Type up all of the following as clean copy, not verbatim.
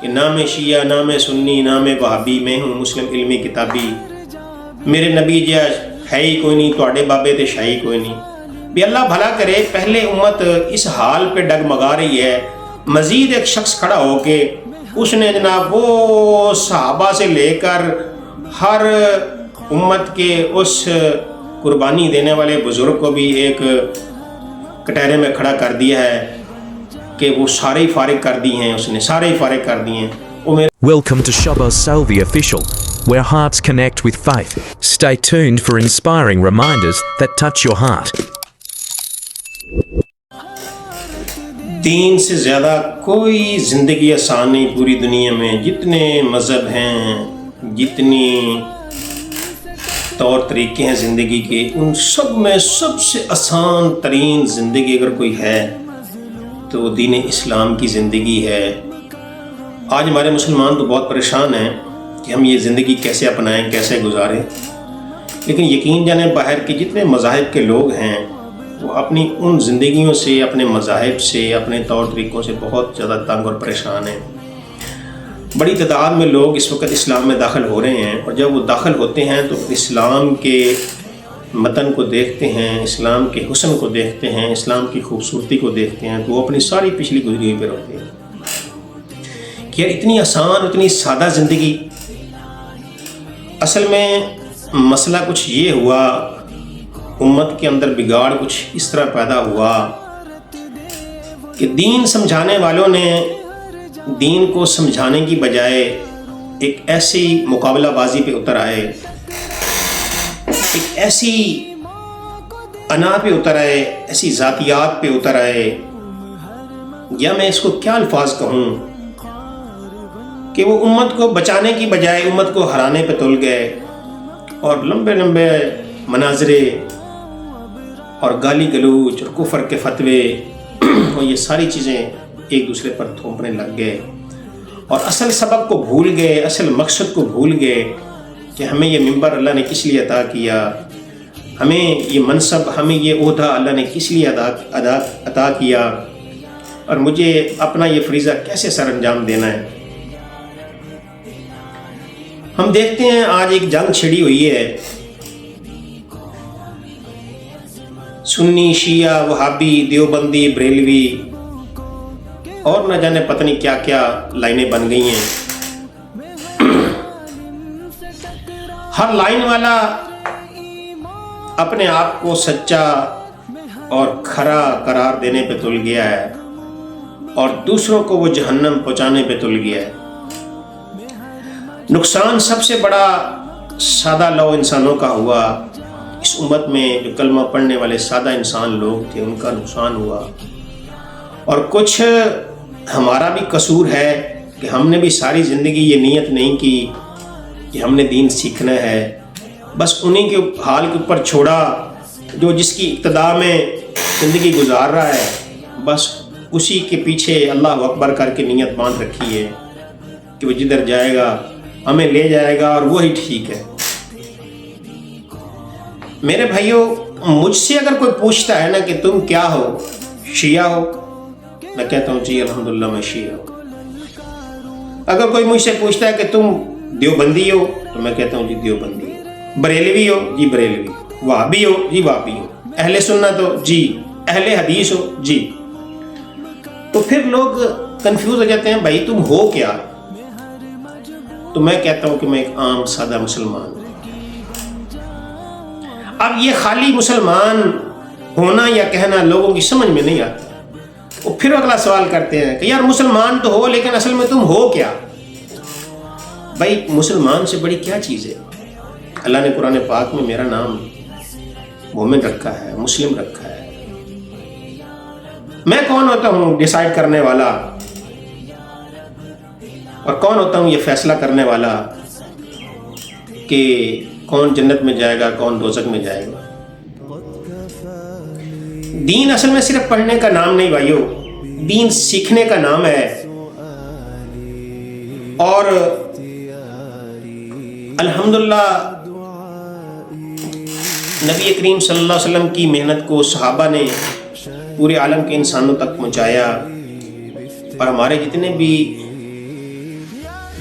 کہ نام شیعہ، نام سنی، نام وہابی، میں ہوں مسلم علمی کتابی، میرے نبی جی ہے ہی کوئی نہیں، تواڈے بابے تے شاہی کوئی نہیں۔ بھی اللہ بھلا کرے، پہلے امت اس حال پہ ڈگمگا رہی ہے، مزید ایک شخص کھڑا ہو کے اس نے جناب وہ صحابہ سے لے کر ہر امت کے اس قربانی دینے والے بزرگ کو بھی ایک کٹہرے میں کھڑا کر دیا ہے کہ وہ سارے ہی فارغ کر دی ہیں، اس نے سارے ہی فارغ کر دیے ہیں۔ Welcome to Shabbos Salvi Official, where hearts connect with faith. Stay tuned for inspiring reminders that touch your heart. دین سے زیادہ کوئی زندگی آسان نہیں پوری دنیا میں، جتنے مذہب ہیں، جتنی طور طریقے ہیں زندگی کے، ان سب میں سب سے آسان ترین زندگی اگر کوئی ہے تو وہ دین اسلام کی زندگی ہے۔ آج ہمارے مسلمان تو بہت پریشان ہیں کہ ہم یہ زندگی کیسے اپنائیں، کیسے گزاریں، لیکن یقین جانیں باہر کے جتنے مذاہب کے لوگ ہیں وہ اپنی ان زندگیوں سے، اپنے مذاہب سے، اپنے طور طریقوں سے بہت زیادہ تنگ اور پریشان ہیں۔ بڑی تعداد میں لوگ اس وقت اسلام میں داخل ہو رہے ہیں، اور جب وہ داخل ہوتے ہیں تو اسلام کے متن کو دیکھتے ہیں، اسلام کے حسن کو دیکھتے ہیں، اسلام کی خوبصورتی کو دیکھتے ہیں، تو وہ اپنی ساری پچھلی گزری ہوئی پہ روتے ہیں کہ یار اتنی آسان، اتنی سادہ زندگی۔ اصل میں مسئلہ کچھ یہ ہوا، امت کے اندر بگاڑ کچھ اس طرح پیدا ہوا کہ دین سمجھانے والوں نے دین کو سمجھانے کی بجائے ایک ایسی مقابلہ بازی پہ اتر آئے، ایک ایسی انا پہ اتر آئے، ایسی ذاتیات پہ اتر آئے، یا میں اس کو کیا الفاظ کہوں، کہ وہ امت کو بچانے کی بجائے امت کو ہرانے پہ تل گئے، اور لمبے لمبے مناظرے اور گالی گلوچ اور کفر کے فتوے اور یہ ساری چیزیں ایک دوسرے پر تھوپنے لگ گئے، اور اصل سبق کو بھول گئے، اصل مقصد کو بھول گئے کہ ہمیں یہ منبر اللہ نے کس لیے عطا کیا، ہمیں یہ منصب، ہمیں یہ عہدہ اللہ نے کس لیے عطا کیا، اور مجھے اپنا یہ فریضہ کیسے سر انجام دینا ہے۔ ہم دیکھتے ہیں آج ایک جنگ چھڑی ہوئی ہے، سنی، شیعہ، وہابی، دیوبندی، بریلوی، اور نہ جانے پتہ نہیں کیا کیا لائنیں بن گئی ہیں۔ ہر لائن والا اپنے آپ کو سچا اور کھرا قرار دینے پہ تل گیا ہے، اور دوسروں کو وہ جہنم پہنچانے پہ تل گیا ہے۔ نقصان سب سے بڑا سادہ لو انسانوں کا ہوا، اس امت میں جو کلمہ پڑھنے والے سادہ انسان لوگ تھے ان کا نقصان ہوا، اور کچھ ہمارا بھی قصور ہے کہ ہم نے بھی ساری زندگی یہ نیت نہیں کی کہ ہم نے دین سیکھنا ہے، بس انہی کے حال کے اوپر چھوڑا جو جس کی ابتدا میں زندگی گزار رہا ہے، بس اسی کے پیچھے اللہ اکبر کر کے نیت باندھ رکھی ہے کہ وہ جدھر جائے گا ہمیں لے جائے گا اور وہی ٹھیک ہے۔ میرے بھائیوں، مجھ سے اگر کوئی پوچھتا ہے نا کہ تم کیا ہو، شیعہ ہو، میں کہتا ہوں جی الحمدللہ میں شیعہ ہوں۔ اگر کوئی مجھ سے پوچھتا ہے کہ تم دیوبندی ہو تو میں کہتا ہوں جی دیوبندی ہو۔ بریلوی ہو جی بریلوی، وہابی ہو جی وہابی ہو، اہل سنت ہو جی، اہل حدیث ہو جی۔ تو پھر لوگ کنفیوز ہو جاتے ہیں بھائی تم ہو کیا؟ تو میں کہتا ہوں کہ میں ایک عام سادہ مسلمان ہوں۔ اب یہ خالی مسلمان ہونا یا کہنا لوگوں کی سمجھ میں نہیں آتا، وہ پھر اگلا سوال کرتے ہیں کہ یار مسلمان تو ہو لیکن اصل میں تم ہو کیا؟ بھائی مسلمان سے بڑی کیا چیز ہے؟ اللہ نے قرآن پاک میں میرا نام مومن رکھا ہے، مسلم رکھا ہے۔ میں کون ہوتا ہوں ڈیسائیڈ کرنے والا، اور کون ہوتا ہوں یہ فیصلہ کرنے والا کہ کون جنت میں جائے گا، کون دوزخ میں جائے گا؟ دین اصل میں صرف پڑھنے کا نام نہیں بھائیو، دین سیکھنے کا نام ہے، اور الحمدللہ نبی کریم صلی اللہ علیہ وسلم کی محنت کو صحابہ نے پورے عالم کے انسانوں تک پہنچایا، اور ہمارے جتنے بھی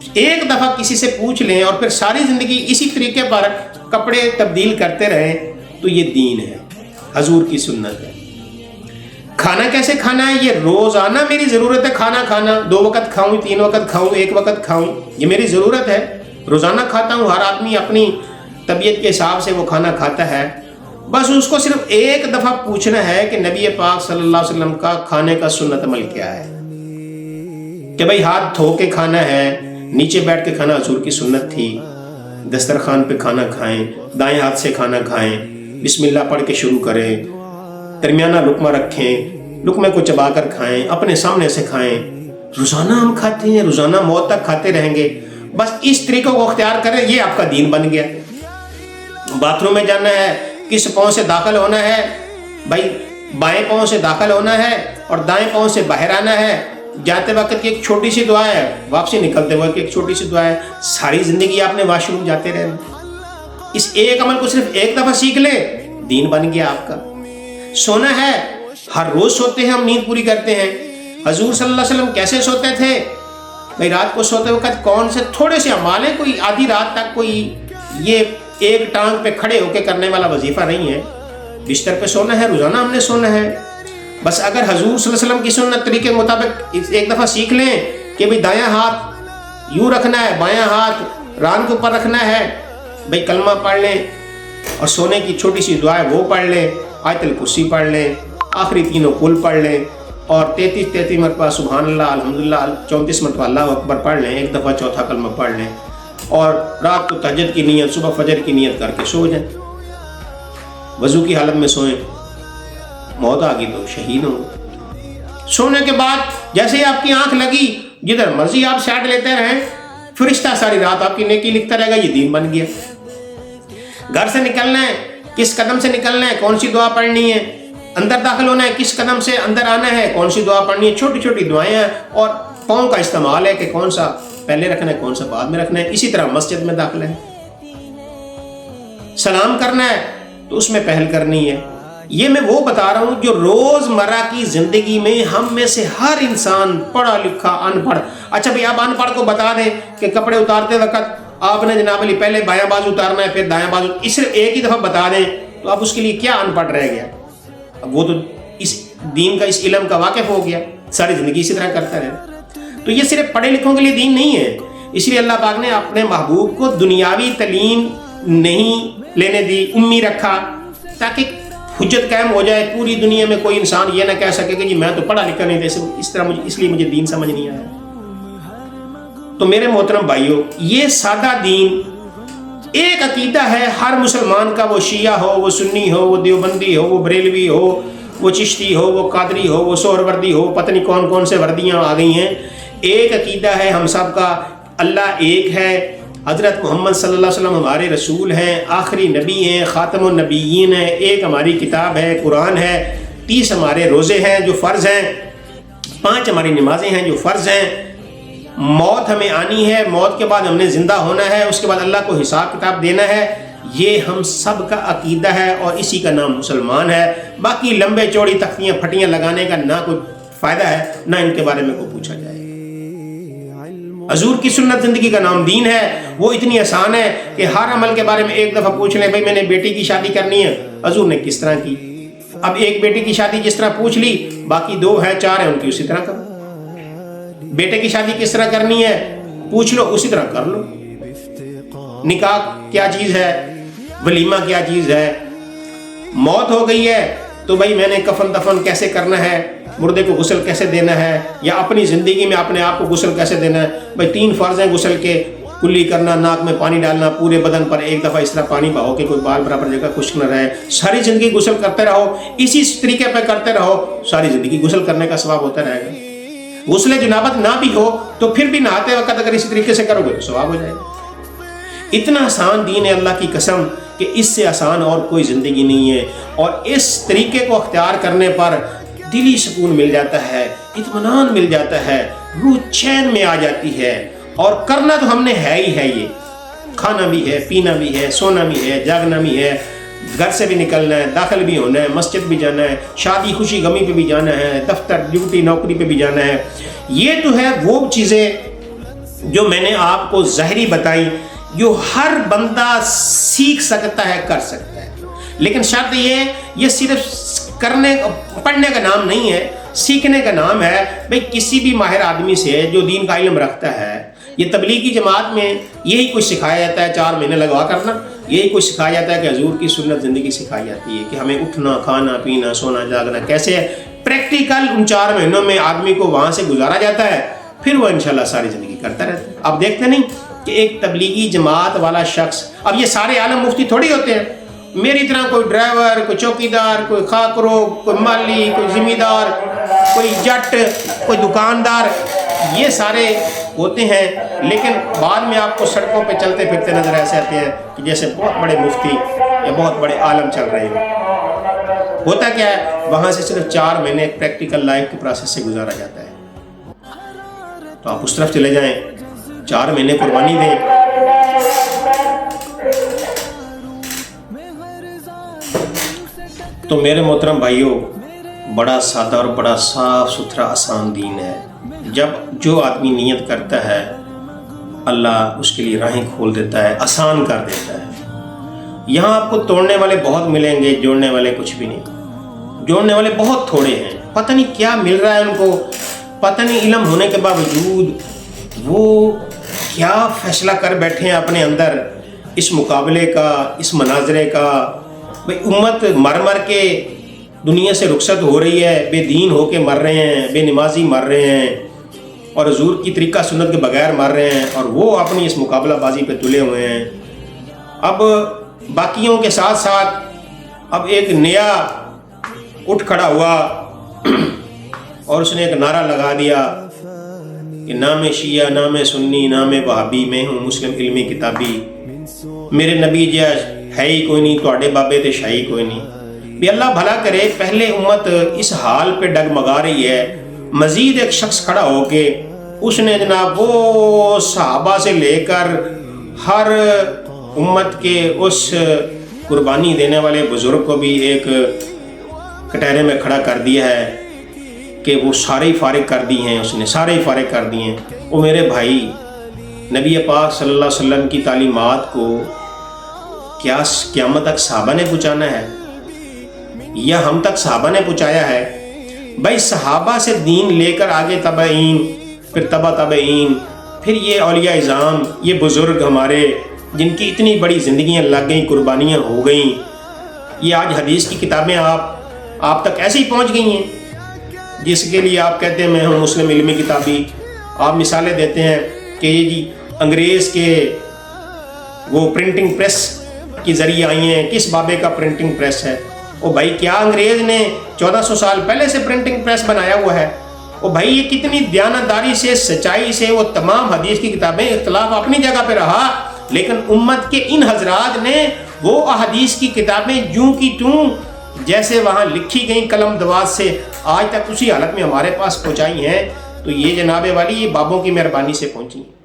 ایک دفعہ کسی سے پوچھ لیں اور پھر ساری زندگی اسی طریقے پر کپڑے تبدیل کرتے رہیں تو یہ دین ہے، حضور کی سنت ہے۔ کھانا کیسے کھانا ہے؟ یہ روزانہ میری ضرورت ہے کھانا کھانا، 2 وقت کھاؤں، 3 وقت کھاؤں، 1 وقت کھاؤں، یہ میری ضرورت ہے، روزانہ کھاتا ہوں۔ ہر آدمی اپنی طبیعت کے حساب سے وہ کھانا کھاتا ہے، بس اس کو صرف ایک دفعہ پوچھنا ہے کہ نبی پاک صلی اللہ علیہ وسلم کا کھانے کا سنت عمل کیا ہے، کہ بھئی ہاتھ دھو کے کھانا ہے، نیچے بیٹھ کے کھانا حضور کی سنت تھی، دسترخوان پہ کھانا کھائیں، دائیں ہاتھ سے کھانا کھائیں، بسم اللہ پڑھ کے شروع کریں، درمیانہ لقمہ رکھیں، لقمے کو چبا کر کھائیں، اپنے سامنے سے کھائیں۔ روزانہ ہم کھاتے ہیں، روزانہ موت تک کھاتے رہیں گے، بس اس طریقے کو اختیار کریں، یہ آپ کا دین بن گیا۔ باتھ روم میں جانا ہے، کس پاؤں سے داخل ہونا ہے؟ بھائی بائیں پاؤں سے داخل ہونا ہے اور دائیں پاؤں سے باہر آنا ہے۔ جاتے وقت کی ایک چھوٹی سی دعا ہے، واپسی نکلتے ہوئے ایک چھوٹی سی دعا ہے۔ ساری زندگی آپ نے واش روم جاتے رہنا، اس ایک عمل کو صرف ایک دفعہ سیکھ لیں، دین بن گیا آپ کا۔ سونا ہے، ہر روز سوتے ہیں ہم، نیند پوری کرتے ہیں۔ حضور صلی اللہ علیہ وسلم کیسے سوتے تھے؟ بھئی رات کو سوتے وقت کون سے تھوڑے سے اعمال ہیں، کوئی آدھی رات تک کوئی یہ ایک ٹانگ پہ کھڑے ہو کے کرنے والا وظیفہ نہیں ہے۔ بستر پہ سونا ہے، روزانہ ہم نے سونا ہے۔ بس اگر حضور صلی اللہ علیہ وسلم کی سنت طریقے کے مطابق ایک دفعہ سیکھ لیں کہ بھئی دایاں ہاتھ یوں رکھنا ہے، بایاں ہاتھ ران کے اوپر رکھنا ہے، بھئی کلمہ پڑھ لیں اور سونے کی چھوٹی سی دعا ہے وہ پڑھ لیں، آیت الکرسی پڑھ لیں، آخری تینوں کل پڑھ لیں اور 33 مرتبہ سبحان اللہ، الحمدللہ، 34 مرتبہ اللہ اکبر پڑھ لیں، ایک دفعہ چوتھا کلمہ پڑھ لیں اور رات کو تہجد کی نیت، صبح فجر کی نیت کر کے سو جائیں۔ وضو کی حالت میں سوئیں، موت آ گئی تو شہید ہوں۔ سونے کے بعد جیسے ہی آپ کی آنکھ لگی، جدھر مرضی آپ سیٹ لیتے رہیں، فرشتہ ساری رات آپ کی نیکی لکھتا رہے گا، یہ دین بن گیا۔ گھر سے نکلنا ہے، کس قدم سے نکلنا ہے، کون سی دعا پڑھنی ہے، اندر داخل ہونا ہے، کس قدم سے اندر آنا ہے، کون سی دعا پڑھنی ہے، چھوٹی چھوٹی دعائیں ہیں اور پاؤں کا استعمال ہے کہ کون سا پہلے رکھنا ہے، کون سا بعد میں رکھنا ہے۔ اسی طرح مسجد میں داخل ہے، سلام کرنا ہے تو اس میں پہل کرنی ہے۔ یہ میں وہ بتا رہا ہوں جو روزمرہ کی زندگی میں ہم میں سے ہر انسان، پڑھا لکھا ان پڑھ۔ اچھا بھئی آپ ان پڑھ کو بتا دیں کہ کپڑے اتارتے وقت آپ نے جناب علی پہلے بایاں بازو اتارنا ہے پھر دایاں بازو، اس صرف ایک ہی دفعہ بتا دیں تو آپ اس کے لیے کیا ان پڑھ رہ گیا؟ اب وہ تو اس دین کا، اس علم کا واقف ہو گیا، ساری زندگی اسی طرح کرتا رہے۔ تو یہ صرف پڑھے لکھوں کے لیے دین نہیں ہے، اس لیے اللہ پاک نے اپنے محبوب کو دنیاوی تعلیم نہیں لینے دی، امی رکھا تاکہ حجت قائم ہو جائے پوری دنیا میں، کوئی انسان یہ نہ کہہ سکے کہ جی میں تو پڑھا لکھا نہیں تھا، اس طرح اس لیے مجھے دین سمجھ نہیں آیا۔ تو میرے محترم بھائیوں، یہ سادہ دین ایک عقیدہ ہے ہر مسلمان کا، وہ شیعہ ہو، وہ سنی ہو، وہ دیوبندی ہو، وہ بریلوی ہو، وہ چشتی ہو، وہ قادری ہو، وہ سہروردی ہو، پتہ نہیں کون کون سے وردیاں آ گئی ہیں۔ ایک عقیدہ ہے ہم سب کا، اللہ ایک ہے، حضرت محمد صلی اللہ علیہ وسلم ہمارے رسول ہیں، آخری نبی ہیں، خاتم النبیین ہیں، ایک ہماری کتاب ہے قرآن ہے، 30 ہمارے روزے ہیں جو فرض ہیں، 5 ہماری نمازیں ہیں جو فرض ہیں، موت ہمیں آنی ہے، موت کے بعد ہم نے زندہ ہونا ہے، اس کے بعد اللہ کو حساب کتاب دینا ہے، یہ ہم سب کا عقیدہ ہے اور اسی کا نام مسلمان ہے۔ باقی لمبے چوڑی تختیاں پھٹیاں لگانے کا نہ کوئی فائدہ ہے، نہ ان کے بارے میں کوئی پوچھا جائے۔ حضور کی سنت زندگی کا نام دین ہے، وہ اتنی آسان ہے کہ ہر عمل کے بارے میں ایک دفعہ پوچھ لیں، بھائی میں نے بیٹی کی شادی کرنی ہے، حضور نے کس طرح کی؟ اب ایک بیٹی کی شادی جس طرح پوچھ لی، باقی 2 ہیں 4 ہیں ان کی اسی طرح کرو۔ بیٹے کی شادی کس طرح کرنی ہے پوچھ لو، اسی طرح کر لو۔ نکاح کیا چیز ہے، ولیمہ کیا چیز ہے، موت ہو گئی ہے تو بھائی میں نے کفن دفن کیسے کرنا ہے، مردے کو غسل کیسے دینا ہے، یا اپنی زندگی میں اپنے آپ کو غسل کیسے دینا ہے۔ بھائی 3 فرض ہیں غسل کے، کلی کرنا، ناک میں پانی ڈالنا، پورے بدن پر ایک دفعہ اس طرح پانی بہاؤ کہ کوئی بال برابر جگہ خشک نہ رہے، ساری زندگی غسل کرتے رہو، اسی طریقے پہ کرتے رہو، ساری زندگی غسل کرنے کا ثواب ہوتا رہے گا۔ غسل جنابت نہ بھی ہو تو پھر بھی نہاتے وقت اگر اسی طریقے سے کرو گے تو ثواب ہو جائے گا۔ اتنا آسان دین ہے اللہ کی قسم کہ اس سے آسان اور کوئی زندگی نہیں ہے، اور اس طریقے کو اختیار کرنے پر دلی سکون مل جاتا ہے، اطمینان مل جاتا ہے، روح چین میں آ جاتی ہے۔ اور کرنا تو ہم نے ہے ہی ہے، یہ کھانا بھی ہے، پینا بھی ہے، سونا بھی ہے، جاگنا بھی ہے، گھر سے بھی نکلنا ہے، داخل بھی ہونا ہے، مسجد بھی جانا ہے، شادی خوشی غمی پہ بھی جانا ہے، دفتر ڈیوٹی نوکری پہ بھی جانا ہے۔ یہ تو ہے وہ چیزیں جو میں نے آپ کو ظاہری بتائی جو ہر بندہ سیکھ سکتا ہے، کر سکتا ہے، لیکن شرط یہ صرف پڑھنے کا نام نہیں ہے، سیکھنے کا نام ہے۔ بھئی کسی بھی ماہر آدمی سے جو دین کا علم رکھتا ہے، یہ تبلیغی جماعت میں یہی کچھ سکھایا جاتا ہے، 4 مہینے لگوا کرنا، یہی کچھ سکھایا جاتا ہے کہ حضور کی سنت زندگی سکھائی جاتی ہے کہ ہمیں اٹھنا، کھانا، پینا، سونا، جاگنا کیسے ہے، پریکٹیکل ان 4 مہینوں میں آدمی کو وہاں سے گزارا جاتا ہے، پھر وہ انشاءاللہ ساری زندگی کرتا رہتا ہے۔ اب دیکھتے نہیں کہ ایک تبلیغی جماعت والا شخص، اب یہ سارے عالم مفتی تھوڑی ہوتے ہیں، میری طرح کوئی ڈرائیور، کوئی چوکیدار، کوئی خاکرو، کوئی مالی، کوئی زمیندار، کوئی جٹ، کوئی دکاندار، یہ سارے ہوتے ہیں، لیکن بعد میں آپ کو سڑکوں پہ چلتے پھرتے نظر ایسے آتے ہیں کہ جیسے بہت بڑے مفتی یا بہت بڑے عالم چل رہے ہیں۔ ہوتا کیا ہے، وہاں سے صرف 4 مہینے پریکٹیکل لائف کے پروسیس سے گزارا جاتا ہے۔ تو آپ اس طرف چلے جائیں، 4 مہینے قربانی دیں۔ تو میرے محترم بھائیوں، بڑا سادہ اور بڑا صاف ستھرا آسان دین ہے۔ جب جو آدمی نیت کرتا ہے، اللہ اس کے لیے راہیں کھول دیتا ہے، آسان کر دیتا ہے۔ یہاں آپ کو توڑنے والے بہت ملیں گے، جوڑنے والے کچھ بھی نہیں۔ جوڑنے والے بہت تھوڑے ہیں، پتہ نہیں کیا مل رہا ہے ان کو، پتہ نہیں علم ہونے کے باوجود وہ کیا فیصلہ کر بیٹھے ہیں اپنے اندر، اس مقابلے کا، اس مناظرے کا۔ بھئی امت مر کے دنیا سے رخصت ہو رہی ہے، بے دین ہو کے مر رہے ہیں، بے نمازی مر رہے ہیں، اور حضور کی طریقہ سنت کے بغیر مر رہے ہیں، اور وہ اپنی اس مقابلہ بازی پہ تلے ہوئے ہیں۔ اب باقیوں کے ساتھ ساتھ اب ایک نیا اٹھ کھڑا ہوا اور اس نے ایک نعرہ لگا دیا کہ نام شیعہ، نام سنی، نام وہابی، میں ہوں مسلم علمی کتابی، میرے نبی جی ہے ہی کوئی نہیں، تواڈے بابے تے شاہی کوئی نہیں۔ بھی اللہ بھلا کرے، پہلے امت اس حال پہ ڈگمگا رہی ہے، مزید ایک شخص کھڑا ہو کے اس نے جناب وہ صحابہ سے لے کر ہر امت کے اس قربانی دینے والے بزرگ کو بھی ایک کٹہرے میں کھڑا کر دیا ہے کہ وہ سارے ہی فارغ کر دی ہیں، اس نے سارے ہی فارغ کر دیے ہیں۔ وہ میرے بھائی، نبی پاک صلی اللہ علیہ وسلم کی تعلیمات کو کیا قیامت تک صحابہ نے پہنچانا ہے یا ہم تک صحابہ نے پہنچایا ہے؟ بھائی صحابہ سے دین لے کر آگے تابعین، پھر تبع تابعین، پھر یہ اولیاء اعظام، یہ بزرگ ہمارے جن کی اتنی بڑی زندگیاں لگ گئیں، قربانیاں ہو گئیں، یہ آج حدیث کی کتابیں آپ تک ایسے ہی پہنچ گئی ہیں، جس کے لیے آپ کہتے ہیں میں ہوں مسلم علمی کتابی۔ آپ مثالیں دیتے ہیں کہ یہ جی انگریز کے وہ پرنٹنگ پریس کی ذریعے آئی ہیں، کس بابے کا پرنٹنگ پریس ہے؟ او بھائی کیا انگریز نے 1400 سال پہلے سے پرنٹنگ پریس بنایا ہوا ہے؟ او بھائی یہ کتنی دیانتداری سے، سچائی سے وہ تمام حدیث کی کتابیں، اختلاف اپنی جگہ پہ رہا، لیکن امت کے ان حضرات نے وہ احادیث کی کتابیں جوں کی توں جیسے وہاں لکھی گئیں قلم دواز سے آج تک اسی حالت میں ہمارے پاس پہنچائی ہیں۔ تو یہ جناب والی یہ بابوں کی مہربانی سے پہنچی ہیں،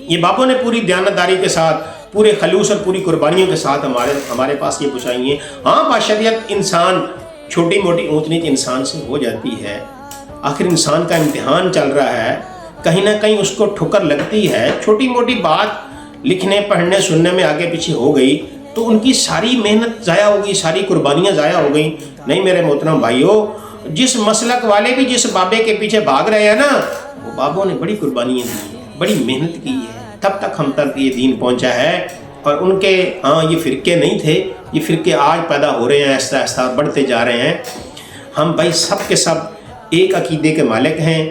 یہ بابوں نے پوری دیانتداری کے ساتھ، پورے خلوص اور پوری قربانیوں کے ساتھ ہمارے پاس یہ پہنچائی ہیں۔ ہاں بشریت انسان چھوٹی موٹی اونچ نیچ انسان سے ہو جاتی ہے، آخر انسان کا امتحان چل رہا ہے، کہیں نہ کہیں اس کو ٹھوکر لگتی ہے، چھوٹی موٹی بات لکھنے پڑھنے سننے میں آگے پیچھے ہو گئی تو ان کی ساری محنت ضائع ہو گئی، ساری قربانیاں ضائع ہو گئیں۔ نہیں میرے محترم بھائیوں، جس مسلک والے بھی جس بابے کے پیچھے بھاگ رہے ہیں نا، وہ بابوں نے بڑی قربانیاں دی ہیں، بڑی محنت کی ہے، تب تک ہم تک یہ دین پہنچا ہے۔ اور ان کے یہ فرقے نہیں تھے، یہ فرقے آج پیدا ہو رہے ہیں، آہستہ آہستہ بڑھتے جا رہے ہیں۔ ہم بھائی سب کے سب ایک عقیدے کے مالک ہیں،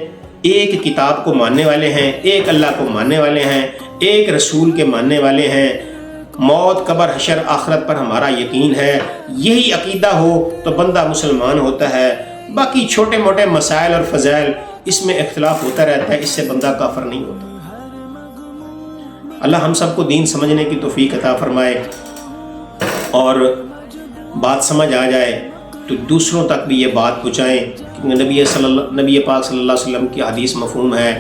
ایک کتاب کو ماننے والے ہیں، ایک اللہ کو ماننے والے ہیں، ایک رسول کے ماننے والے ہیں۔ موت، قبر، حشر، آخرت پر ہمارا یقین ہے۔ یہی عقیدہ ہو تو بندہ مسلمان ہوتا ہے۔ باقی چھوٹے موٹے مسائل اور فضائل اس میں اختلاف ہوتا رہتا ہے، اس سے بندہ کافر نہیں ہوتا۔ اللہ ہم سب کو دین سمجھنے کی توفیق عطا فرمائے اور بات سمجھ آ جائے تو دوسروں تک بھی یہ بات پہنچائیں کہ نبی پاک صلی اللہ علیہ وسلم کی حدیث مفہوم ہے۔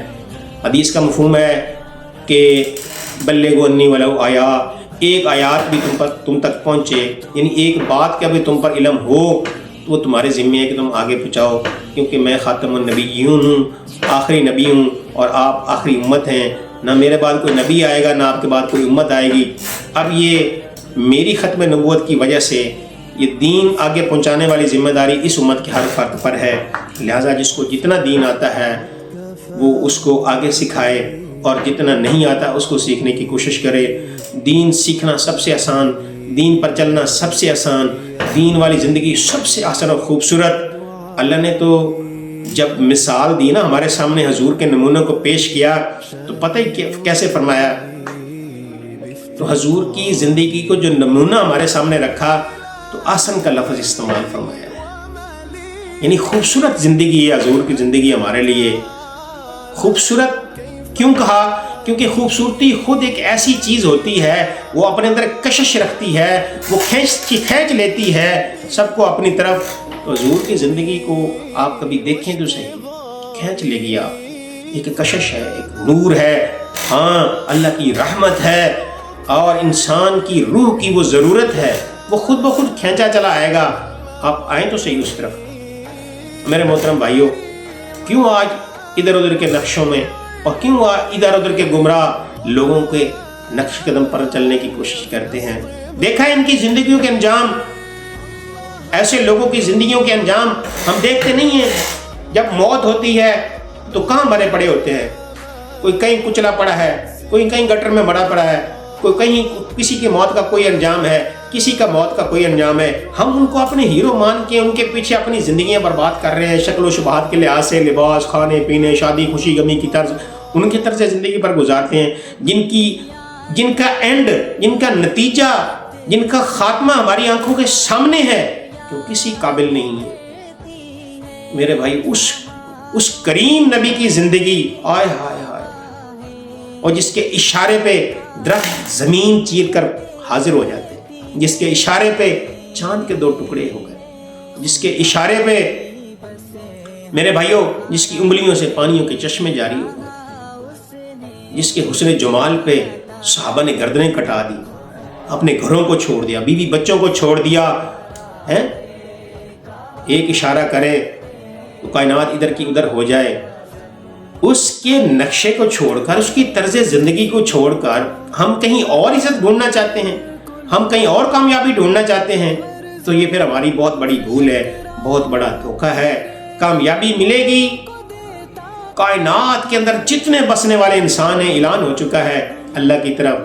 حدیث کا مفہوم ہے کہ بلغوا انی ولو آیا، ایک آیات بھی تم تک پہنچے، یعنی ایک بات کا بھی تم پر علم ہو تو وہ تمہارے ذمے ہے کہ تم آگے پہنچاؤ، کیونکہ میں خاتم النبیون ہوں، آخری نبی ہوں، اور آپ آخری امت ہیں، نہ میرے بعد کوئی نبی آئے گا، نہ آپ کے بعد کوئی امت آئے گی۔ اب یہ میری ختم نبوت کی وجہ سے یہ دین آگے پہنچانے والی ذمہ داری اس امت کے ہر فرد پر ہے، لہٰذا جس کو جتنا دین آتا ہے وہ اس کو آگے سکھائے، اور جتنا نہیں آتا اس کو سیکھنے کی کوشش کرے۔ دین سیکھنا سب سے آسان، دین پر چلنا سب سے آسان، دین والی زندگی سب سے آسان اور خوبصورت۔ اللہ نے تو جب مثال دی نا، ہمارے سامنے حضور کے نمونوں کو پیش کیا، تو پتہ ہی کیسے فرمایا۔ تو حضور کی زندگی کو جو نمونہ ہمارے سامنے رکھا تو آسن کا لفظ استعمال فرمایا، یعنی خوبصورت زندگی ہے حضور کی زندگی ہمارے لیے۔ خوبصورت کیوں کہا؟ کیونکہ خوبصورتی خود ایک ایسی چیز ہوتی ہے، وہ اپنے اندر کشش رکھتی ہے، وہ کھینچ لیتی ہے سب کو اپنی طرف۔ تو حضور کی زندگی کو آپ کبھی دیکھیں تو صحیح، کھینچ لے گی آپ، ایک کشش ہے، ایک نور ہے، ہاں اللہ کی رحمت ہے، اور انسان کی روح کی وہ ضرورت ہے، وہ خود بخود کھینچا چلا آئے گا۔ آپ آئیں تو صحیح اس طرف۔ میرے محترم بھائیوں، کیوں آج ادھر ادھر کے نقشوں میں، اور کیوں ادھر ادھر کے گمراہ لوگوں کے نقش قدم پر چلنے کی کوشش کرتے ہیں؟ دیکھا ہے ان کی زندگیوں کے انجام، ایسے لوگوں کی زندگیوں کے انجام ہم دیکھتے نہیں ہیں۔ جب موت ہوتی ہے تو کہاں مرے پڑے ہوتے ہیں، کوئی کہیں کچلا پڑا ہے، کوئی کہیں گٹر میں مڑا پڑا ہے، کوئی کہیں کسی کی موت کا کوئی انجام ہے، کسی کا موت کا کوئی انجام ہے۔ ہم ان کو اپنے ہیرو مان کے ان کے پیچھے اپنی زندگیاں برباد کر رہے ہیں، شکل و شبہات کے لحاظ سے، لباس، کھانے پینے، شادی خوشی غمی کی طرز ان کے طرز زندگی پر گزارتے ہیں، جن کا اینڈ، جن کا نتیجہ، جن کا خاتمہ ہماری آنکھوں کے سامنے ہے، جو کسی قابل نہیں ہے۔ میرے بھائی، اس کریم نبی کی زندگی، آئے ہائے ہائے، اور جس کے اشارے پہ درخت زمین چیر کر حاضر ہو جاتے ہیں، جس کے اشارے پہ چاند کے 2 ٹکڑے ہو گئے، جس کے اشارے پہ میرے بھائیوں، جس کی انگلیوں سے پانیوں کے چشمے جاری ہو گئے، جس کے حسن جمال پہ صحابہ نے گردنیں کٹا دی، اپنے گھروں کو چھوڑ دیا، بیوی بچوں کو چھوڑ دیا، ایک اشارہ کرے تو کائنات ادھر کی ادھر ہو جائے۔ اس کے نقشے کو چھوڑ کر، اس کی طرز زندگی کو چھوڑ کر ہم کہیں اور عزت ڈھونڈنا چاہتے ہیں، ہم کہیں اور کامیابی ڈھونڈنا چاہتے ہیں، تو یہ پھر ہماری بہت بڑی بھول ہے، بہت بڑا دھوکہ ہے۔ کامیابی ملے گی، کائنات کے اندر جتنے بسنے والے انسان ہیں، اعلان ہو چکا ہے اللہ کی طرف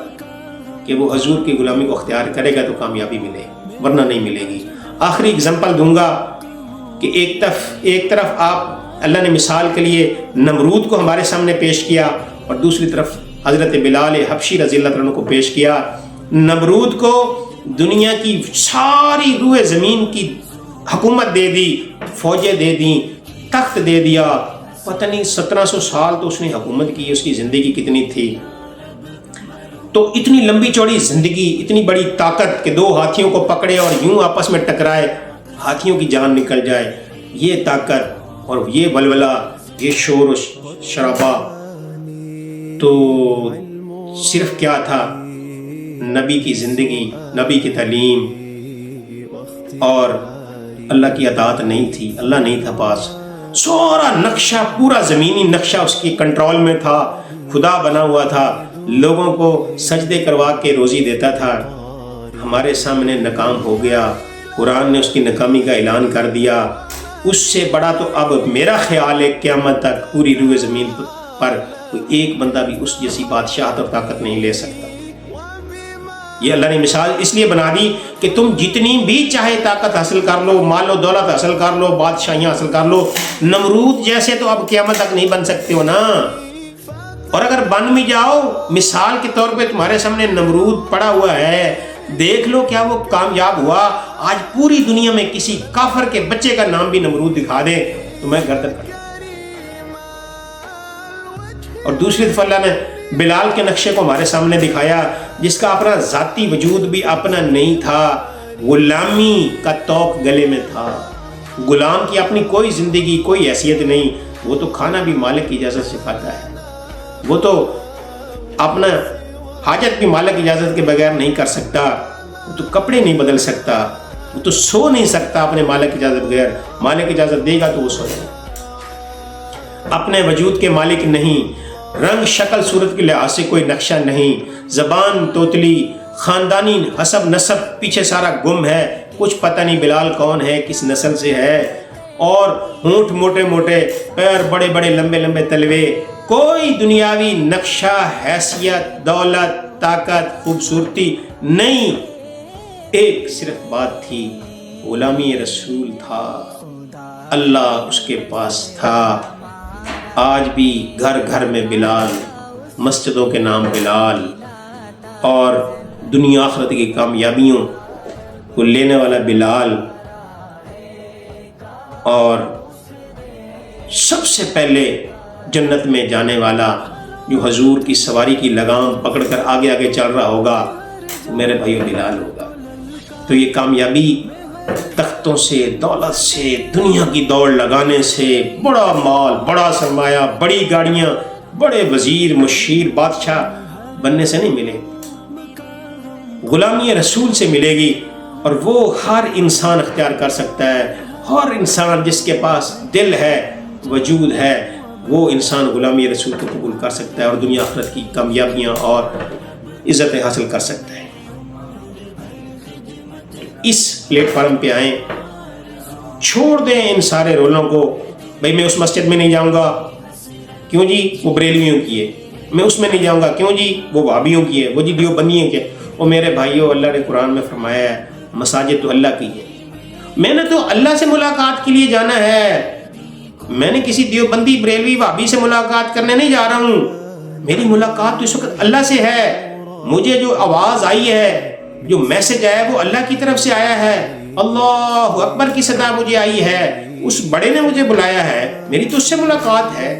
کہ وہ حضور کی غلامی کو اختیار کرے گا تو کامیابی ملے، ورنہ نہیں ملے گی۔ آخری اگزامپل دوں گا کہ ایک طرف آپ، اللہ نے مثال کے لیے نمرود کو ہمارے سامنے پیش کیا، اور دوسری طرف حضرت بلال حبشی رضی اللہ عنہ کو پیش کیا۔ نمرود کو دنیا کی ساری روح زمین کی حکومت دے دی، فوجیں دے دیں، تخت دے دیا، پتہ نہیں 1700 سال تو اس نے حکومت کی، اس کی زندگی کتنی تھی۔ تو اتنی لمبی چوڑی زندگی، اتنی بڑی طاقت کہ 2 ہاتھیوں کو پکڑے اور یوں آپس میں ٹکرائے، ہاتھیوں کی جان نکل جائے، یہ طاقت اور یہ ولولہ، یہ شور و شرابہ، تو صرف کیا تھا؟ نبی کی زندگی، نبی کی تعلیم، اور اللہ کی اطاعت نہیں تھی، اللہ نہیں تھا پاس۔ سارا نقشہ، پورا زمینی نقشہ اس کی کنٹرول میں تھا، خدا بنا ہوا تھا، لوگوں کو سجدے کروا کے روزی دیتا تھا، ہمارے سامنے ناکام ہو گیا۔ قرآن نے اس کی ناکامی کا اعلان کر دیا۔ اس سے بڑا تو اب میرا خیال ہے قیامت تک پوری روح زمین پر کوئی ایک بندہ بھی اس جیسی بادشاہت اور طاقت نہیں لے سکتا۔ یہ اللہ نے مثال اس لیے بنا دی کہ تم جتنی بھی چاہے طاقت حاصل کر لو، مال و دولت حاصل کر لو، بادشاہیاں حاصل کر لو، نمرود جیسے تو اب قیامت تک نہیں بن سکتے ہو نا۔ اور اگر بن بھی جاؤ، مثال کے طور پہ تمہارے سامنے نمرود پڑا ہوا ہے، دیکھ لو کیا وہ کامیاب ہوا؟ آج پوری دنیا میں کسی کافر کے بچے کا نام بھی نمرود دکھا دے تو میں گردن کر لوں۔ اور دوسری طرف اللہ نے بلال کے نقشے کو ہمارے سامنے دکھایا، جس کا اپنا ذاتی وجود بھی اپنا نہیں تھا، غلامی کا توق گلے میں تھا، غلام کی اپنی کوئی زندگی، کوئی حیثیت نہیں، وہ تو کھانا بھی مالک کی اجازت سے کھاتا ہے، وہ تو اپنا حاجت بھی مالک اجازت کے بغیر نہیں کر سکتا، وہ تو کپڑے نہیں بدل سکتا، وہ تو سو نہیں سکتا اپنے مالک کی اجازت بغیر، مالک اجازت دے گا تو وہ سو جائے گا۔ اپنے وجود کے مالک نہیں، رنگ شکل صورت کے لحاظ سے کوئی نقشہ نہیں، زبان توتلی، خاندانی حسب نسب پیچھے سارا گم ہے، کچھ پتہ نہیں بلال کون ہے، کس نسل سے ہے، اور ہونٹ موٹے موٹے، پیر بڑے بڑے لمبے لمبے تلوے، کوئی دنیاوی نقشہ، حیثیت، دولت، طاقت، خوبصورتی نہیں، ایک صرف بات تھی، غلامی رسول تھا، اللہ اس کے پاس تھا۔ آج بھی گھر گھر میں بلال، مسجدوں کے نام بلال، اور دنیا آخرت کی کامیابیوں کو لینے والا بلال، اور سب سے پہلے جنت میں جانے والا جو حضور کی سواری کی لگام پکڑ کر آگے آگے چل رہا ہوگا، وہ میرے بھائیو بلال ہوگا۔ تو یہ کامیابی تختوں سے، دولت سے، دنیا کی دوڑ لگانے سے، بڑا مال، بڑا سرمایہ، بڑی گاڑیاں، بڑے وزیر، مشیر، بادشاہ بننے سے نہیں ملے، غلامی رسول سے ملے گی، اور وہ ہر انسان اختیار کر سکتا ہے۔ ہر انسان جس کے پاس دل ہے، وجود ہے، وہ انسان غلامی رسول کو قبول کر سکتا ہے اور دنیا آخرت کی کامیابیاں اور عزتیں حاصل کر سکتا ہے۔ اس پلیٹ فارم پہ آئیں، چھوڑ دیں ان سارے رولوں کو، بھئی میں اس مسجد میں نہیں جاؤں گا، کیوں جی وہ بریلویوں کی ہے، میں اس میں نہیں جاؤں گا، کیوں جی وہ وہابیوں کی ہے، وہ جی دیوبندیوں کی ہے۔ وہ میرے بھائیوں، اللہ نے قرآن میں فرمایا ہے مساجد تو اللہ کی ہے، میں نے تو اللہ سے ملاقات کے لیے جانا ہے، میں نے کسی دیوبندی، بریلوی، وہابی سے ملاقات کرنے نہیں جا رہا ہوں، میری ملاقات تو اس وقت اللہ سے ہے۔ مجھے جو آواز آئی ہے، جو میسج آیا ہے، وہ اللہ کی طرف سے آیا ہے، اللہ اکبر کی صدا مجھے آئی ہے، اس بڑے نے مجھے بلایا ہے، میری تو اس سے ملاقات ہے۔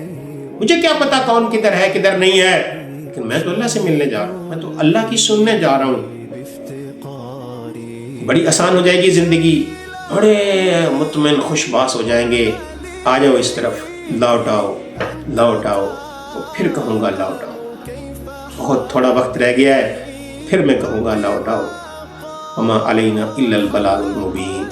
مجھے کیا پتا کون کدھر ہے کدھر نہیں ہے، لیکن میں تو اللہ سے ملنے جا رہا ہوں، میں تو اللہ کی سننے جا رہا ہوں۔ بڑی آسان ہو جائے گی زندگی، بڑے مطمئن خوش باس ہو جائیں گے۔ آ جاؤ اس طرف، لوٹ آؤ لوٹ آؤ، تو پھر کہوں گا لوٹ آؤ، بہت تھوڑا وقت رہ گیا ہے، پھر میں کہوں گا لوٹ آؤ۔ وما علینا الا البلاغ المبین۔